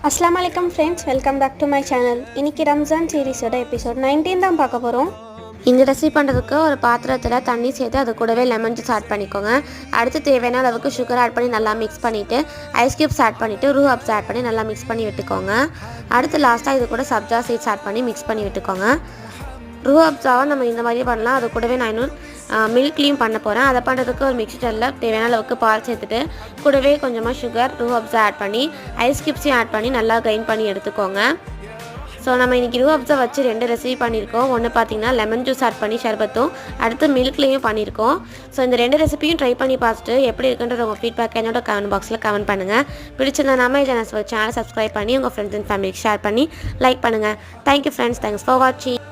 அஸ்ஸலாமு அலைக்கும் friends, welcome back to my channel. இன்றைக்கி ரம்ஜான் சீரீஸோட எபிசோட் 19 தான் பார்க்க போகிறோம். இந்த ரெசிபி பண்ணுறதுக்கு ஒரு பாத்திரத்தில் தண்ணி சேர்த்து அது கூடவே லெமன் ஜூஸ் ஆட் பண்ணிக்கோங்க. அடுத்து தேவையான அளவுக்கு சுகர் ஆட் பண்ணி நல்லா மிக்ஸ் பண்ணிவிட்டு ஐஸ் க்யூப்ஸ் ஆட் பண்ணிவிட்டு ரூ அப்ஸ் ஆட் பண்ணி நல்லா மிக்ஸ் பண்ணி விட்டுக்கோங்க. அடுத்து லாஸ்ட்டாக இது கூட சப்ஜா சீட்ஸ் ஆட் பண்ணி மிக்ஸ் பண்ணி விட்டுக்கோங்க. ரூ அப்ஸாவை நம்ம இந்த மாதிரியே பண்ணலாம். அது கூடவே நான் இன்னும் மில்க்லேயும் பண்ண போகிறேன். அதை பண்ணுறதுக்கு ஒரு மிக்ஸி ஜாரில் தேவையான அளவுக்கு பால் சேர்த்துட்டு கூடவே கொஞ்சமாக சுகர் ரூ அப்ஸை ஆட் பண்ணி ஐஸ் க்யூப்ஸையும் ஆட் பண்ணி நல்லா கிரைண்ட் பண்ணி எடுத்துக்கோங்க. ஸோ நம்ம இன்றைக்கி ரூ அப்ஸை வச்சு 2 ரெசிபி பண்ணியிருக்கோம். ஒன்று பார்த்திங்கன்னா லெமன் ஜூஸ் ஆட் பண்ணி ஷர்பத்தும், அடுத்து மில்க்லேயும் பண்ணியிருக்கோம். ஸோ இந்த 2 ரெசிபியும் ட்ரை பண்ணி பார்த்துட்டு எப்படி இருக்குன்ற உங்கள் ஃபீட்பேக் என்னோட கமெண்ட் பாக்ஸில் கமெண்ட் பண்ணுங்கள். பிடிச்சிருந்தா நம்ம சேனலை சப்ஸ்கிரைப் பண்ணி உங்கள் ஃப்ரெண்ட்ஸ் அண்ட் ஃபேமிலிக்கு ஷேர் பண்ணி லைக் பண்ணுங்கள். தேங்க்யூ ஃப்ரெண்ட்ஸ், தேங்க்ஸ் ஃபார் வாட்சிங்.